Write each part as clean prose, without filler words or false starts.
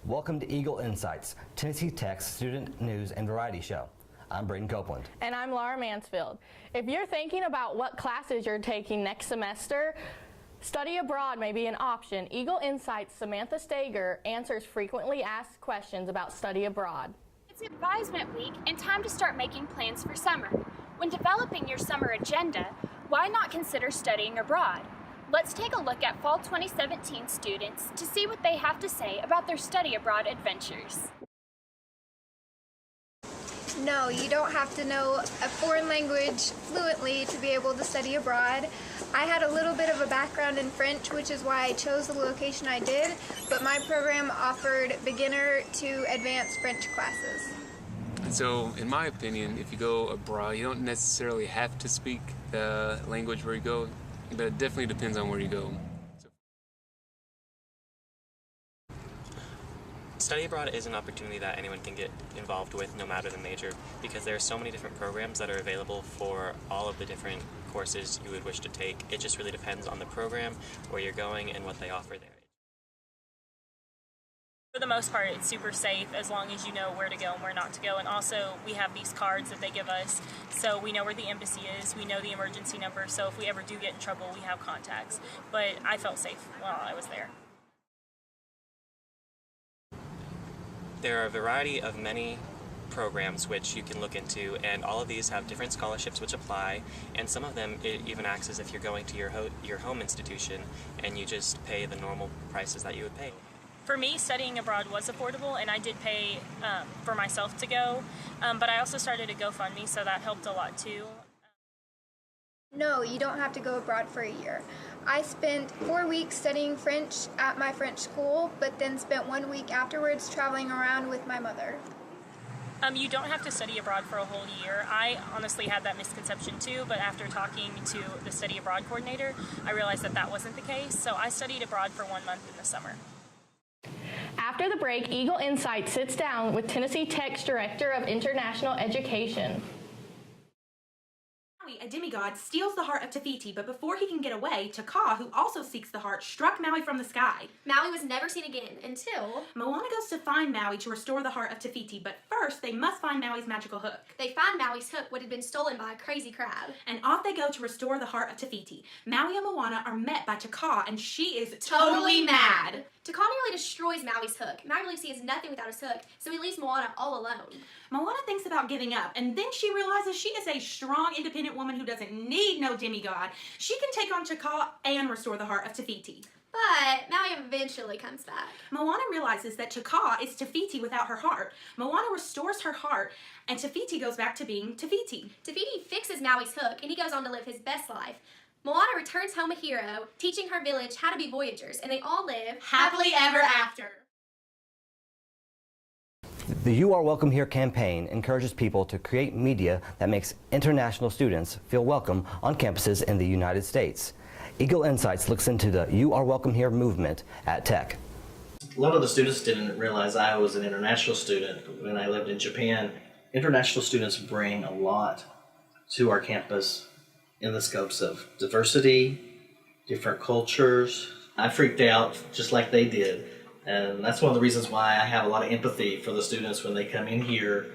Welcome to Eagle Insights, Tennessee Tech's student news and variety show. I'm Braden Copeland. And I'm Laura Mansfield. If you're thinking about what classes you're taking next semester, study abroad may be an option. Eagle Insights' Samantha Stager answers frequently asked questions about study abroad. It's advisement week and time to start making plans for summer. When developing your summer agenda, why not consider studying abroad? Let's take a look at Fall 2017 students to see what they have to say about their study abroad adventures. No, you don't have to know a foreign language fluently to be able to study abroad. I had a little bit of a background in French, which is why I chose the location I did, but my program offered beginner to advanced French classes. So, in my opinion, if you go abroad, you don't necessarily have to speak the language where you go, but it definitely depends on where you go. Study abroad is an opportunity that anyone can get involved with no matter the major, because there are so many different programs that are available for all of the different courses you would wish to take. It just really depends on the program, where you're going, and what they offer there. For the most part, it's super safe as long as you know where to go and where not to go. And also, we have these cards that they give us, so we know where the embassy is, we know the emergency number, so if we ever do get in trouble, we have contacts. But I felt safe while I was there. There are a variety of many programs which you can look into, and all of these have different scholarships which apply, and some of them it even acts as if you're going to your home institution and you just pay the normal prices that you would pay. For me, studying abroad was affordable, and I did pay for myself to go, but I also started a GoFundMe, so that helped a lot too. No, you don't have to go abroad for a year. I spent 4 weeks studying French at my French school, but then spent 1 week afterwards traveling around with my mother. You don't have to study abroad for a whole year. I honestly had that misconception too, but after talking to the study abroad coordinator, I realized that that wasn't the case, so I studied abroad for 1 month in the summer. After the break, Eagle Insight sits down with Tennessee Tech's Director of International Education. Maui, a demigod, steals the heart of Te Fiti, but before he can get away, Te Kā, who also seeks the heart, struck Maui from the sky. Maui was never seen again until Moana goes to find Maui to restore the heart of Te Fiti, but first they must find Maui's magical hook. they find Maui's hook, what had been stolen by a crazy crab. And off they go to restore the heart of Te Fiti. Maui and Moana are met by Te Kā, and she is totally mad. Te Kā nearly destroys Maui's hook. Maui believes he is nothing without his hook, so he leaves Moana all alone. Moana thinks about giving up, and then she realizes she is a strong, independent woman who doesn't need no demigod. She can take on Te Kā and restore the heart of Te Fiti. But Maui eventually comes back. Moana realizes that Te Kā is Te Fiti without her heart. Moana restores her heart, and Te Fiti goes back to being Te Fiti. Te Fiti fixes Maui's hook, and he goes on to live his best life. Moana returns home a hero, teaching her village how to be voyagers, and they all live Happily ever after. The You Are Welcome Here campaign encourages people to create media that makes international students feel welcome on campuses in the United States. Eagle Insights looks into the You Are Welcome Here movement at Tech. A lot of the students didn't realize I was an international student when I lived in Japan. International students bring a lot to our campus in the scopes of diversity, different cultures. I freaked out just like they did. And that's one of the reasons why I have a lot of empathy for the students when they come in here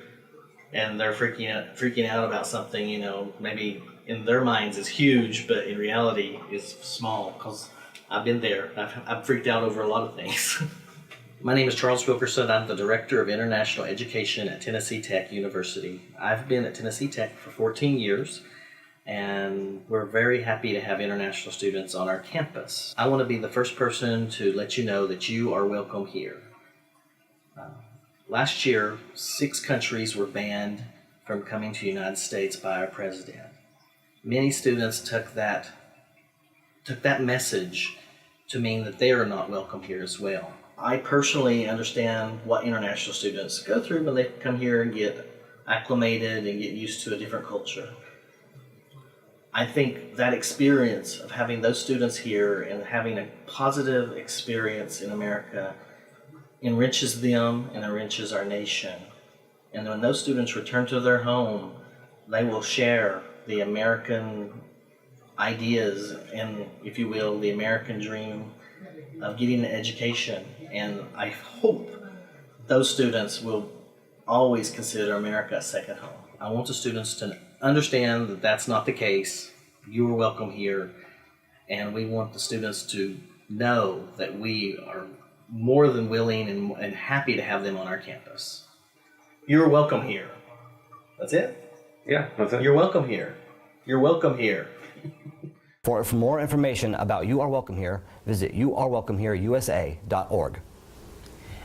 and they're freaking out about something, you know, maybe in their minds is huge, but in reality is small, because I've been there. I've freaked out over a lot of things. My name is Charles Wilkerson. I'm the Director of International Education at Tennessee Tech University. I've been at Tennessee Tech for 14 years, and we're very happy to have international students on our campus. I want to be the first person to let you know that you are welcome here. Last year, 6 countries were banned from coming to the United States by our president. Many students took that message to mean that they are not welcome here as well. I personally understand what international students go through when they come here and get acclimated and get used to a different culture. I think that experience of having those students here and having a positive experience in America enriches them and enriches our nation. And when those students return to their home, they will share the American ideas and, if you will, the American dream of getting an education. And I hope those students will always consider America a second home. I want the students to understand that that's not the case. You are welcome here, and we want the students to know that we are more than willing and happy to have them on our campus. You're welcome here. That's it? Yeah, that's it. You're welcome here. You're welcome here. For more information about You Are Welcome Here, visit youarewelcomehereusa.org.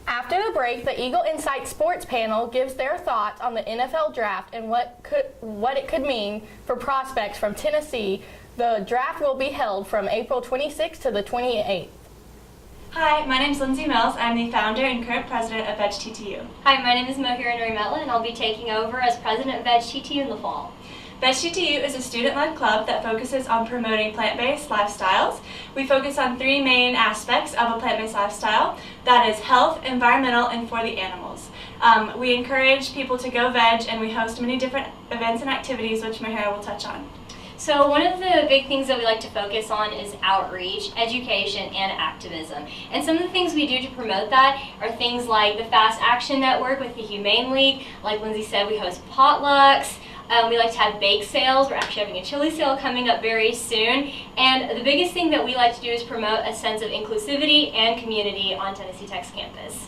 After the break, the Eagle Insight Sports panel gives their thoughts on the NFL draft and what it could mean for prospects from Tennessee. The draft will be held from April 26th to the 28th. Hi, my name is Lindsay Mills. I'm the founder and current president of Veg TTU. Hi, my name is Mohira Nurimella, and I'll be taking over as president of Veg TTU in the fall. Veg TTU is a student-led club that focuses on promoting plant-based lifestyles. We focus on three main aspects of a plant-based lifestyle. That is health, environmental, and for the animals. We encourage people to go veg, and we host many different events and activities, which Mohira will touch on. So one of the big things that we like to focus on is outreach, education, and activism. And some of the things we do to promote that are things like the Fast Action Network with the Humane League. Like Lindsay said, we host potlucks. We like to have bake sales. We're actually having a chili sale coming up very soon. And the biggest thing that we like to do is promote a sense of inclusivity and community on Tennessee Tech's campus.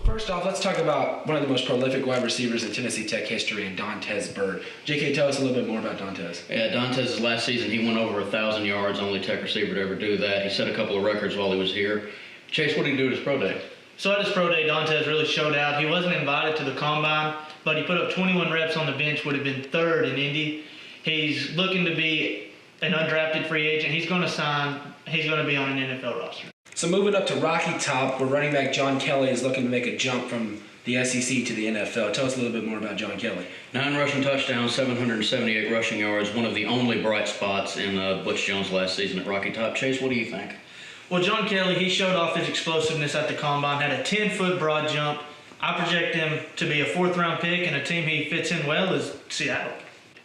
First off, let's talk about one of the most prolific wide receivers in Tennessee Tech history, and Dontez Bird. JK, tell us a little bit more about Dontez. Yeah, Dontez, last season, he went over 1,000 yards, only Tech receiver to ever do that. He set a couple of records while he was here. Chase, what did he do at his pro day? So at his pro day, Dontez really showed out. He wasn't invited to the combine, but he put up 21 reps on the bench, would have been third in Indy. He's looking to be an undrafted free agent. He's going to sign. He's going to be on an NFL roster. So moving up to Rocky Top, where running back John Kelly is looking to make a jump from the SEC to the NFL. Tell us a little bit more about John Kelly. 9 rushing touchdowns, 778 rushing yards, one of the only bright spots in Butch Jones' last season at Rocky Top. Chase, what do you think? Well, John Kelly, he showed off his explosiveness at the combine, had a 10-foot broad jump. I project him to be a 4th-round pick, and a team he fits in well is Seattle.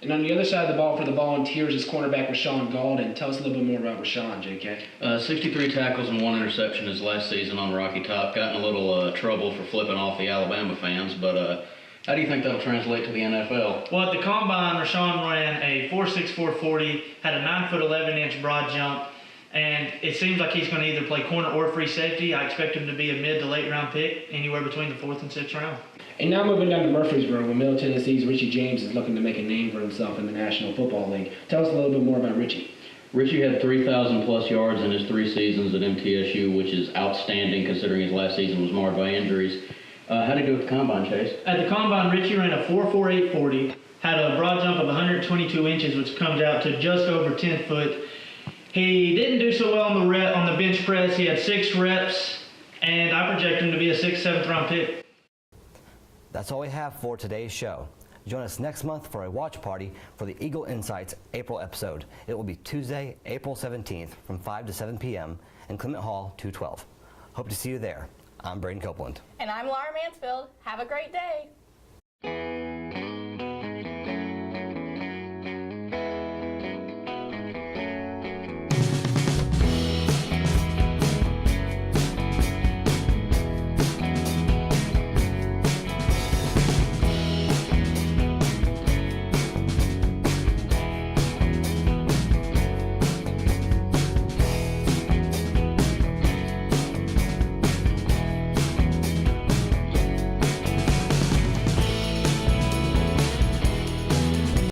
And on the other side of the ball for the Volunteers is cornerback Rashawn Gaulden. Tell us a little bit more about Rashawn, JK. 63 tackles and 1 interception his last season on Rocky Top. Got in a little trouble for flipping off the Alabama fans, but how do you think that'll translate to the NFL? Well, at the combine, Rashawn ran a 4.6 4.40, had a 9-foot 11-inch broad jump, and it seems like he's going to either play corner or free safety. I expect him to be a mid to late round pick, anywhere between the 4th and 6th round. And now moving down to Murfreesboro, where Middle Tennessee's Richie James is looking to make a name for himself in the National Football League. Tell us a little bit more about Richie. Richie had 3,000 plus yards in his 3 seasons at MTSU, which is outstanding considering his last season was marred by injuries. How did he do at the combine, Chase? At the combine, Richie ran a 4.48 40, had a broad jump of 122 inches, which comes out to just over 10 foot. He didn't do so well on the bench press. He had 6 reps, and I project him to be a 6th, 7th round pick. That's all we have for today's show. Join us next month for a watch party for the Eagle Insights April episode. It will be Tuesday, April 17th from 5 to 7 p.m. in Clement Hall 212. Hope to see you there. I'm Braden Copeland. And I'm Laura Mansfield. Have a great day.